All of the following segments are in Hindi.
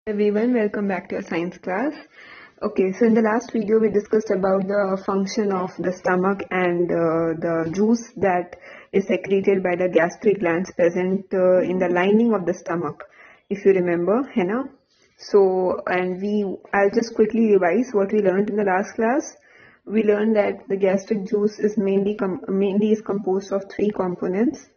Everyone, welcome back to your science class. Okay, so in the last video we discussed about the function of the stomach and the juice that is secreted by the gastric glands present in the lining of the stomach, if you remember, है ना? So, I'll just quickly revise what we learned in the last class. We learned that the gastric juice is mainly is composed of three components.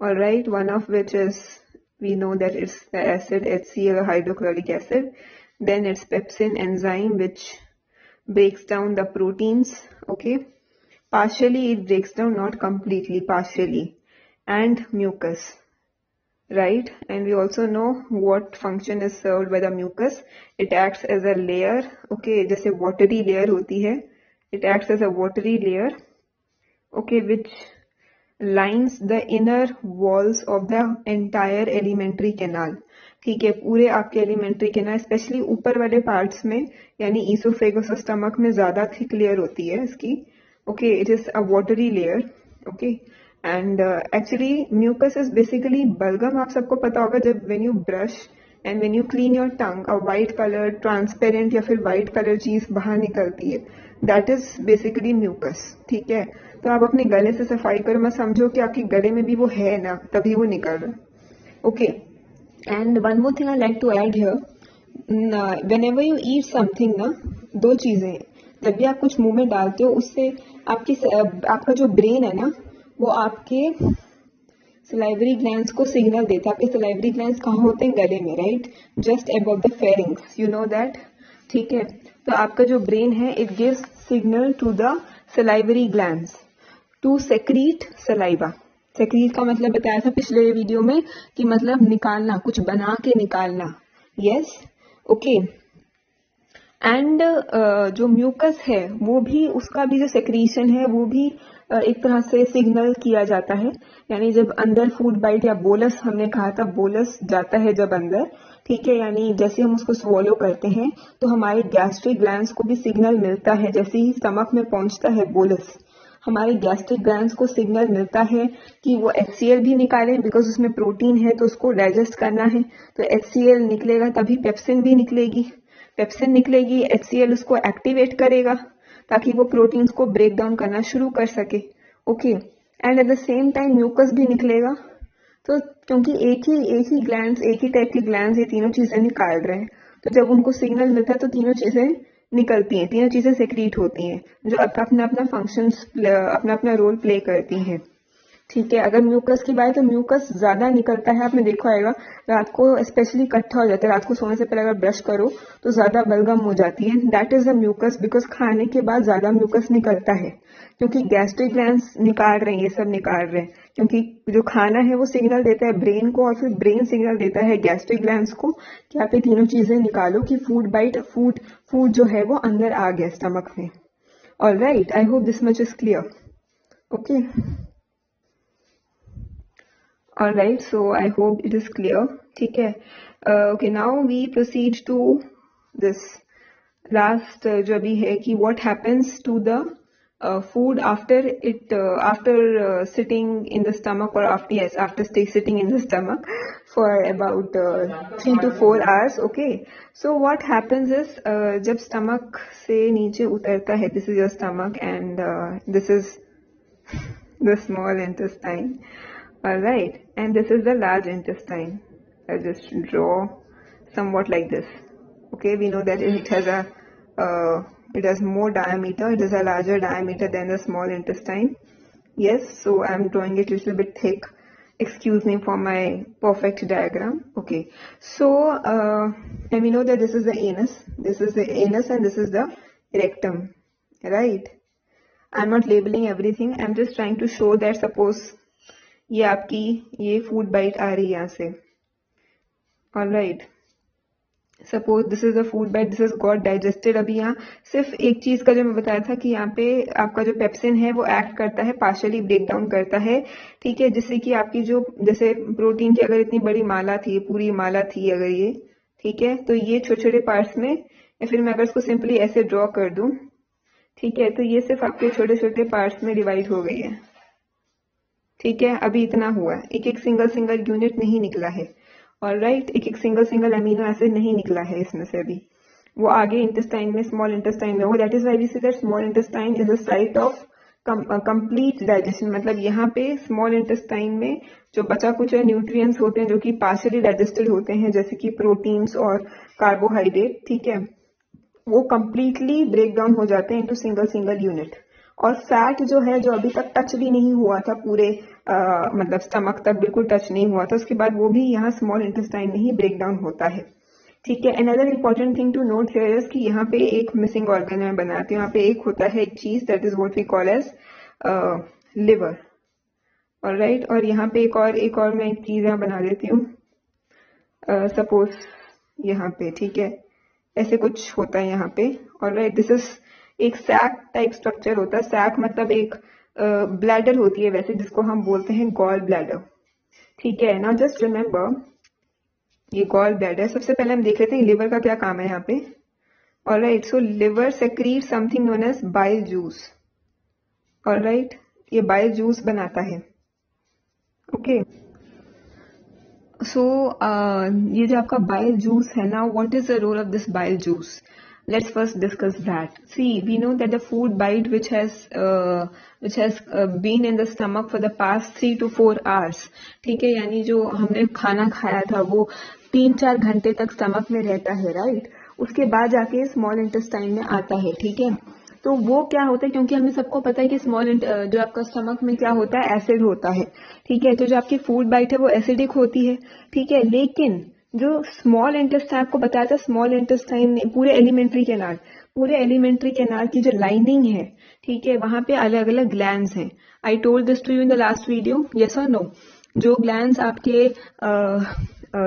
All right, one of which is, we know that it's the acid HCl, hydrochloric acid. Then it's pepsin enzyme, which breaks down the proteins. Okay, partially it breaks down, not completely, partially. And mucus, right? And we also know what function is served by the mucus. It acts as a layer. Okay, जैसे watery layer होती है, it acts as a watery layer. Okay, which lines the inner walls of the entire alimentary canal. ठीक है, पूरे आपके एलिमेंट्री कैनाल स्पेशली ऊपर वाले पार्ट्स में यानी ईसोफेगस और स्टमक में ज्यादा थिक लेयर होती है इसकी. Okay, it is a watery layer. Okay, and actually mucus is basically बलगम. आप सबको पता होगा जब when you brush and when you clean your tongue, a white colour transparent या फिर व्हाइट कलर चीज बाहर निकलती है, दैट इज बेसिकली म्यूकस. ठीक है, तो आप अपने गले से सफाई करो, मत समझो कि आपके गले में भी वो है ना तभी वो निकल रहा है. Okay, and one more thing I like to add here, whenever you eat something ना, दो चीजें, जब भी आप कुछ मुंह में डालते हो उससे आपका जो ब्रेन है ना, वो आपके सलाइवरी ग्लैंड्स को सिग्नल देता है. आपके सलाइवरी ग्लैंड्स कहाँ होते हैं? गले में, right, just above the pharynx, you know that. ठीक है, तो आपका जो ब्रेन है, it gives signal to the salivary glands to secrete saliva. Secrete का मतलब बताया था पिछले वीडियो में कि मतलब निकालना, कुछ बना के निकालना. Yes, okay. एंड जो म्यूकस है वो भी, उसका भी जो सेक्रीशन है वो भी एक तरह से सिग्नल किया जाता है. यानी जब अंदर फूड बाइट या बोलस, हमने कहा था बोलस जाता है जब अंदर, ठीक है, यानी जैसे हम उसको स्वॉलो करते हैं तो हमारे गैस्ट्रिक ग्लैंड्स को भी सिग्नल मिलता है. जैसे ही स्टमक में पहुंचता है बोलस, हमारे गैस्ट्रिक ग्लैंड्स को सिग्नल मिलता है कि वो HCl भी निकाले, बिकॉज उसमें प्रोटीन है तो उसको डाइजेस्ट करना है. तो HCl निकलेगा तभी पेप्सिन भी निकलेगी. पेप्सिन निकलेगी, HCl उसको एक्टिवेट करेगा ताकि वो प्रोटीन्स को ब्रेक डाउन करना शुरू कर सके. Okay, and at the same time mucus भी निकलेगा. तो क्योंकि एक ही ग्लैंड्स, एक ही टाइप के ग्लैंड्स ये तीनों चीजें निकाल रहे हैं, तो जब उनको सिग्नल मिलता है तो तीनों चीजें निकलती हैं, तीनों चीजें सेक्रीट होती हैं जो अपना अपना फंक्शंस, अपना अपना रोल प्ले करती हैं. ठीक है, अगर म्यूकस की बात है तो म्यूकस ज्यादा निकलता है. आपने देखा होगा रात को स्पेशली इकट्ठा हो जाता है, रात को सोने से पहले अगर ब्रश करो तो ज्यादा बलगम हो जाती है. That is the mucus, because खाने के बाद ज्यादा म्यूकस निकलता है क्योंकि गैस्ट्रिक ग्लैंड्स निकाल रहे हैं, ये सब निकाल रहे हैं. क्योंकि जो खाना है वो सिग्नल देता है ब्रेन को, और फिर ब्रेन सिग्नल देता है गैस्ट्रिक ग्लैंड्स को कि आप ये तीनों चीजें निकालो कि फूड बाइट, फूड जो है वो अंदर आ गया स्टमक में. All right, I hope this much is clear. Okay, all right, so I hope it is clear. ठीक है, okay, now we proceed to this last जो अभी है कि what happens to the food after it after sitting in the stomach, or after sitting in the stomach for about 3 to 4 hours. Okay, so what happens is जब stomach से नीचे उतरता है, this is your stomach and this is the small intestine. All right, and this is the large intestine. I'll just draw somewhat like this. Okay, we know that it has more diameter. It is a larger diameter than the small intestine. Yes, so I'm drawing it a little bit thick. Excuse me for my perfect diagram. Okay, so and we know that this is the anus. This is the anus and this is the rectum. Right? I'm not labeling everything. I'm just trying to show that suppose ये आपकी ये फूड बाइट आ रही है यहाँ से. Alright, suppose this is a food bite, this is got digested. अभी यहाँ सिर्फ एक चीज का जो मैं बताया था कि यहाँ पे आपका जो पेप्सिन है वो एक्ट करता है, पार्शियली ब्रेक डाउन करता है. ठीक है, जिससे कि आपकी जो, जैसे प्रोटीन की अगर इतनी बड़ी माला थी, पूरी माला थी अगर ये, ठीक है, तो ये छोटे छोटे पार्ट्स में, या फिर मैं अगर इसको सिंपली ऐसे ड्रॉ कर दूं, ठीक है, तो ये सिर्फ आपके छोटे छोटे पार्ट्स में डिवाइड हो गई है. ठीक है, अभी इतना हुआ है, एक एक सिंगल यूनिट नहीं निकला है. और राइट, एक एक सिंगल अमीनो एसिड नहीं निकला है इसमें से अभी, वो आगे इंटेस्टाइन में, स्मॉल इंटेस्टाइन में हो। That is why we say that small intestine is the site of complete digestion. मतलब यहाँ पे स्मॉल इंटेस्टाइन में जो बचा कुछ न्यूट्रिएंट्स होते हैं जो कि पार्शियली डाइजेस्टेड होते हैं, जैसे कि प्रोटीन्स और कार्बोहाइड्रेट, ठीक है, वो कंप्लीटली ब्रेक डाउन हो जाते हैं इनटू सिंगल यूनिट। और फैट जो है, जो अभी तक टच भी नहीं हुआ था पूरे मतलब स्टमक तक बिल्कुल टच नहीं हुआ था, उसके बाद वो भी यहाँ स्मॉल इंटेस्टाइन में ही ब्रेक डाउन होता है, ठीक है। Another important thing to note here is कि यहाँ पे एक मिसिंग ऑर्गन मैं बनाती हूँ। यहाँ पे एक होता है एक चीज, that is what we call as liver, और राइट। और यहाँ पे एक और मैं एक चीज यहाँ बना देती हूँ, सपोज यहाँ पे, ठीक है, ऐसे कुछ होता है यहाँ पे, और राइट, दिस इज एक सैक टाइप स्ट्रक्चर होता है। सैक मतलब एक ब्लैडर होती है वैसे, जिसको हम बोलते हैं गॉल ब्लैडर, ठीक है। नाउ जस्ट रिमेम्बर, ये गॉल ब्लैडर, सबसे पहले हम देख लेते हैं लिवर का क्या काम है यहाँ पे। Alright, so liver secrete something known as bile juice, alright, ये बाइल जूस बनाता है, ओके। सो ये जो आपका बाइल जूस है ना, what is the role of this bile juice? Let's first discuss that. See, we know that the food bite which has been in the stomach for the past 3 to 4 hours, ठीक है, यानी जो हमने खाना खाया था वो 3-4 घंटे तक स्टमक में रहता है, राइट। उसके बाद जाके स्मॉल इंटेस्टाइन में आता है, ठीक है। तो वो क्या होता है, क्योंकि हमें सबको पता है कि जो आपका स्टमक में क्या होता है, एसिड होता है, ठीक है। तो जो आपकी फूड बाइट है वो एसिडिक होती है, ठीक है। लेकिन जो स्मॉल इंटेस्टाइन, आपको बताया था स्मॉल इंटेस्टाइन पूरे एलिमेंट्री कैनाल की जो लाइनिंग है, ठीक है, वहां पे अलग अलग ग्लैंड्स हैं। I told this to you in the last video, yes और नो? जो ग्लैंड्स आपके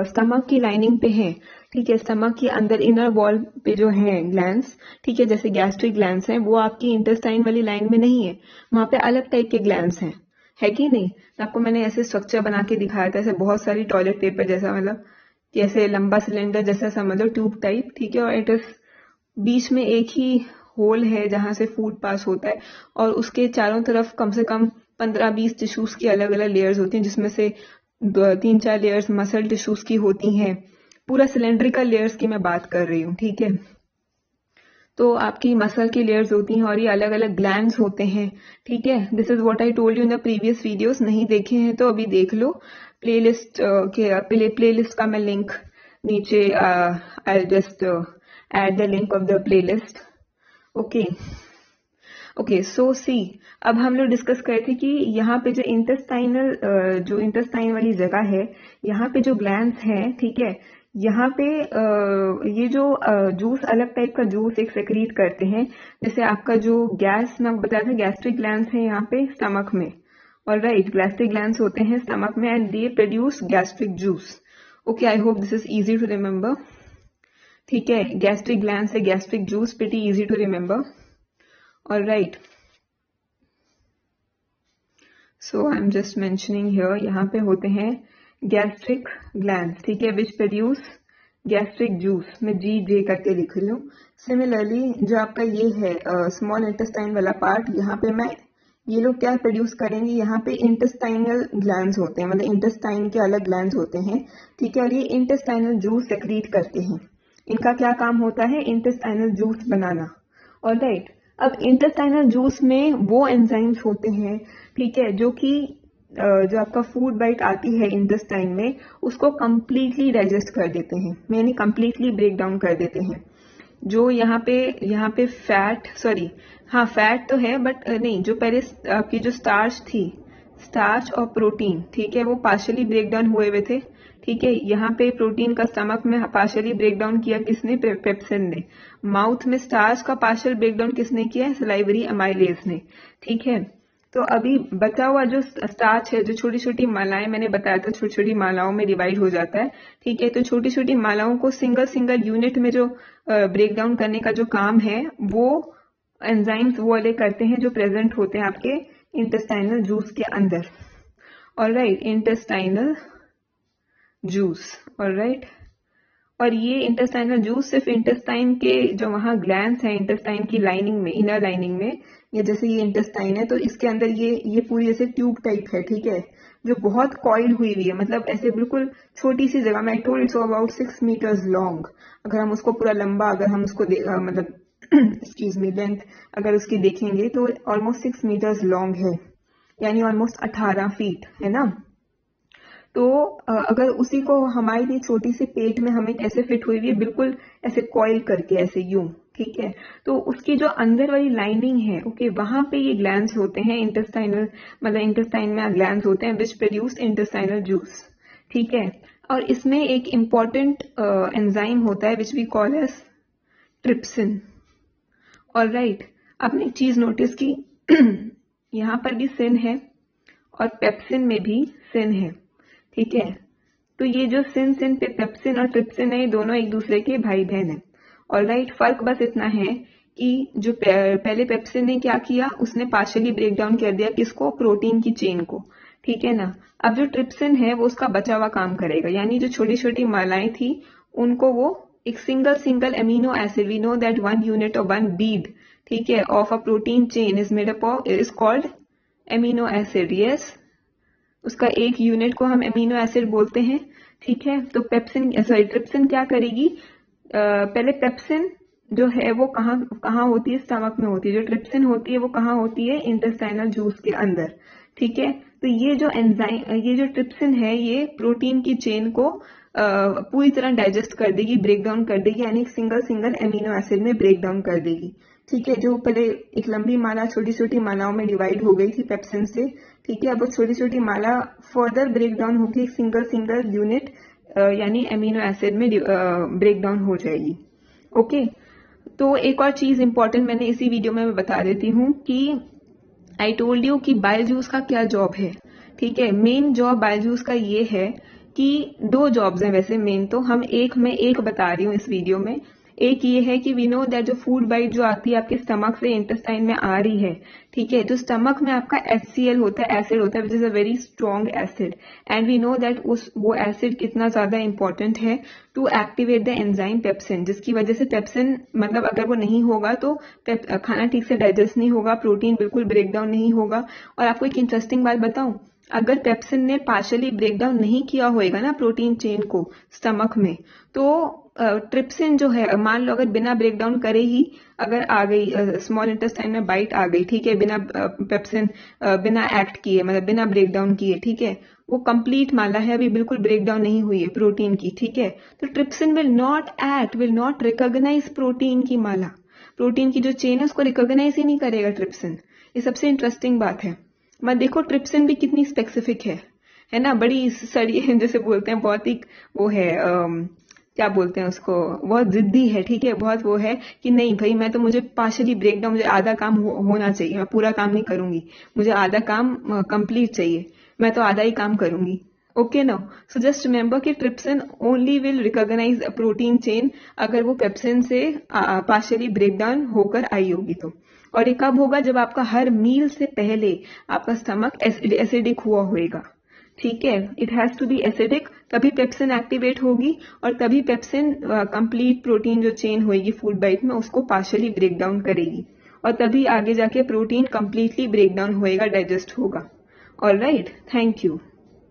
स्टमक की लाइनिंग पे हैं, ठीक है, स्टमक के अंदर इनर वॉल पे जो है ग्लैंड्स, ठीक है, जैसे गैस्ट्रिक ग्लैंड्स हैं, वो आपकी इंटेस्टाइन वाली लाइन में नहीं है, वहां पे अलग टाइप के ग्लैंड्स हैं, है कि नहीं? तो आपको मैंने ऐसे स्ट्रक्चर बना के दिखाया था, ऐसे बहुत सारी टॉयलेट पेपर जैसा, मतलब जैसे लंबा सिलेंडर जैसा समझ लो, ट्यूब टाइप, ठीक है। और इट इज बीच में एक ही होल है जहां से फूड पास होता है, और उसके चारों तरफ कम से कम 15-20 टिश्यूज की अलग अलग लेयर्स होती हैं, जिसमें से 3-4 लेयर्स मसल टिश्यूज की होती हैं। पूरा सिलेंड्रिकल लेयर्स की मैं बात कर रही हूँ, ठीक है। तो आपकी मसल की लेयर्स होती हैं और ये अलग अलग ग्लैंड्स होते हैं, ठीक है। This is what I told you in the previous videos. नहीं देखे हैं तो अभी देख लो, प्लेलिस्ट का मैं लिंक नीचे, I just add the link of the playlist, okay. Okay, so see, अब हम लोग डिस्कस कर रहे थे कि यहाँ पे जो इंटेस्टाइन वाली जगह है, यहाँ पे जो ग्लैंड्स हैं, ठीक है, यहाँ पे ये जो जूस, अलग टाइप का जूस एक सेक्रीट करते हैं। जैसे आपका जो गैस, मैं बताया था गैस्ट्रिक ग्लैंड्स हैं यहाँ पे स्टमक में, और राइट, गैस्ट्रिक ग्लैंड्स होते हैं स्टमक में, and they produce gastric juice, okay. I hope this is easy to remember, ठीक है। गैस्ट्रिक ग्लैंड से gastric juice, pretty easy to remember, all right. So I'm just mentioning here, यहाँ पे होते हैं गैस्ट्रिक ग्लैंड्स, ठीक है, विच प्रोड्यूस गैस्ट्रिक जूस, मैं GJ करके लिख रही हूँ। सिमिलरली जो आपका ये है स्मॉल इंटेस्टाइन वाला पार्ट, यहाँ पे मैं, ये लोग क्या प्रोड्यूस करेंगे, यहाँ पे इंटेस्टाइनल ग्लैंड्स होते हैं, मतलब इंटेस्टाइन के अलग ग्लैंड्स होते हैं, ठीक है। और ये इंटेस्टाइनल जूस सेक्रीट करते हैं। इनका क्या काम होता है, इंटेस्टाइनल जूस बनाना, और राइट। अब इंटेस्टाइनल जूस में वो एंजाइम्स होते हैं, ठीक है, जो कि जो आपका फूड बाइट आती है इंटेस्टाइन में, उसको कंप्लीटली डाइजेस्ट कर देते हैं, यानी कंप्लीटली ब्रेक डाउन कर देते हैं। जो यहाँ पे फैट, सॉरी, हाँ फैट तो है, बट नहीं, जो पहले आपकी जो स्टार्च थी, स्टार्च और प्रोटीन, ठीक है, वो पार्शियली ब्रेक डाउन हुए हुए थे, ठीक है। यहाँ पे प्रोटीन का स्टमक में पार्शियली ब्रेक डाउन किया किसने, पेप्सिन ने। माउथ में स्टार्च का पार्शियल ब्रेक डाउन किसने किया है, सलाइवरी अमाइलेज ने, ठीक है। तो अभी बचा हुआ जो स्टार्च है, जो छोटी छोटी मालाएं, मैंने बताया था छोटी छोटी मालाओं में डिवाइड हो जाता है, ठीक है। तो छोटी छोटी मालाओं को सिंगल यूनिट में जो ब्रेक डाउन करने का जो काम है, वो एंजाइम्स वो वाले करते हैं जो प्रेजेंट होते हैं आपके इंटेस्टाइनल जूस के अंदर, ऑलराइट, इंटेस्टाइनल जूस, ऑलराइट। और ये इंटेस्टाइनल जूस सिर्फ इंटेस्टाइन के जो वहां ग्लैंड्स हैं, इंटेस्टाइन की लाइनिंग में, इनर लाइनिंग में, या जैसे ये इंटेस्टाइन है तो इसके अंदर ये पूरी जैसे ट्यूब टाइप है, ठीक है, जो बहुत कॉइल हुई हुई है, मतलब ऐसे बिल्कुल छोटी सी जगह में। I told it's about 6 metres long. अगर हम उसको पूरा लंबा, अगर हम उसको मतलब एक्सक्यूज मी, लेंथ अगर उसकी देखेंगे तो ऑलमोस्ट 6 मीटर्स लॉन्ग है, यानी ऑलमोस्ट 18 फीट है ना। तो अगर उसी को हमारी इतनी छोटी सी पेट में हमें कैसे फिट हुई हुई है, बिल्कुल ऐसे कॉइल करके, ऐसे यूं, ठीक है। तो उसकी जो अंदर वाली लाइनिंग है, ओके, वहां पे ये ग्लैंड्स होते हैं, इंटेस्टाइनल, मतलब इंटेस्टाइन में ग्लैंड्स होते हैं विच प्रोड्यूस इंटेस्टाइनल जूस, ठीक है। और इसमें एक इम्पॉर्टेंट एंजाइम होता है which we call as trypsin. Alright, आपने एक चीज नोटिस की, यहाँ पर भी सिन है और पेप्सिन में भी सिन है, ठीक है। तो ये जो सिन सिन पे पेप्सिन और ट्रिप्सिन है, ये दोनों एक दूसरे के भाई बहन है। ऑलराइट, फर्क बस इतना है कि जो पहले पेप्सिन ने क्या किया, उसने पार्शियली ब्रेक डाउन कर दिया किसको, प्रोटीन की चेन को, ठीक है ना। अब जो ट्रिप्सिन है वो उसका बचा हुआ काम करेगा, यानी जो छोटी छोटी मालाएं थी उनको वो एक single single amino acid, we know that one unit और वन बीड, ठीक है, of a protein chain is made up of, is called amino acid. Yes, उसका एक यूनिट को हम एमिनो एसिड बोलते हैं, ठीक है। तो पेप्सिन, सॉरी, ट्रिप्सिन क्या करेगी, पहले पेप्सिन जो है वो कहाँ कहाँ होती है, स्टमक में होती है। जो ट्रिप्सिन होती है वो कहाँ होती है, इंटेस्टाइनल जूस के अंदर, ठीक है। तो ये जो एंजाइम, ये जो ट्रिप्सिन है, ये प्रोटीन की चेन को पूरी तरह डाइजेस्ट कर देगी, ब्रेक डाउन कर देगी, यानी सिंगल सिंगल एमिनो एसिड में ब्रेक डाउन कर देगी, ठीक है। जो पहले एक लंबी माला छोटी छोटी मालाओं में डिवाइड हो गई थी पेप्सिन से, ठीक है, अब वो छोटी छोटी माला फर्दर ब्रेक डाउन होकर एक सिंगल सिंगल यूनिट यानी एमिनो एसिड में ब्रेक डाउन हो जाएगी, ओके। तो एक और चीज इंपॉर्टेंट मैंने इसी वीडियो में बता देती हूँ कि आई टोल्ड यू कि बाइल जूस का क्या जॉब है, ठीक है। मेन जॉब बाइल जूस का ये है कि दो जॉब्स हैं वैसे मेन, तो हम एक में एक बता रही हूँ इस वीडियो में। एक ये है कि वी नो दैट जो फूड बाइट जो आती है आपके स्टमक से इंटेस्टाइन में आ रही है, ठीक है, जो स्टमक में आपका HCl होता है, एसिड होता है, which is a very strong acid, and we know that वो एसिड कितना ज्यादा इंपॉर्टेंट है to activate the enzyme pepsin, जिसकी वजह से पेप्सिन, मतलब अगर वो नहीं होगा तो खाना ठीक से डाइजेस्ट नहीं होगा, प्रोटीन बिल्कुल ब्रेक डाउन नहीं होगा। और आपको एक इंटरेस्टिंग बात बताऊं, अगर पेप्सिन ने पार्शियली ब्रेक डाउन नहीं किया होएगा ना प्रोटीन चेन को स्टमक में, तो ट्रिप्सिन जो है, मान लो अगर बिना ब्रेक डाउन करे ही अगर आ गई स्मॉल इंटेस्टाइन में बाइट आ गई, ठीक है, बिना पेप्सिन बिना एक्ट किए, मतलब बिना ब्रेक डाउन किए, ठीक है, वो कंप्लीट माला है, अभी बिल्कुल ब्रेक डाउन नहीं हुई है प्रोटीन की, ठीक है। तो trypsin will not act, will not recognise protein की माला, प्रोटीन की जो चेन है उसको रिकॉग्नाइज ही नहीं करेगा ट्रिप्सिन। ये सबसे इंटरेस्टिंग बात है। मैं देखो ट्रिप्सिन भी कितनी स्पेसिफिक है ना, बड़ी सड़ी जैसे बोलते हैं, बहुत ही वो है, क्या बोलते हैं उसको, बहुत जिद्दी है, ठीक है, बहुत वो है कि नहीं भाई, मैं तो, मुझे पार्शियली ब्रेक डाउन, मुझे आधा काम होना चाहिए, मैं पूरा काम नहीं करूंगी, मुझे आधा काम कंप्लीट चाहिए, मैं तो आधा ही काम करूंगी, okay no. So just remember कि trypsin only will recognise a protein chain अगर वो पेप्सिन से पार्शियली ब्रेक डाउन होकर आई होगी तो। और ये कब होगा, जब आपका हर मील से पहले आपका स्टमक एसिडिक हुआ होएगा, ठीक है, it has to be acidic, तभी पेप्सिन एक्टिवेट होगी और तभी पेप्सिन कंप्लीट प्रोटीन जो चेन होगी फूड बाइट में उसको पार्शियली ब्रेक डाउन करेगी, और तभी आगे जाके प्रोटीन कंप्लीटली ब्रेक डाउन होएगा, डाइजेस्ट होगा। Alright, thank you.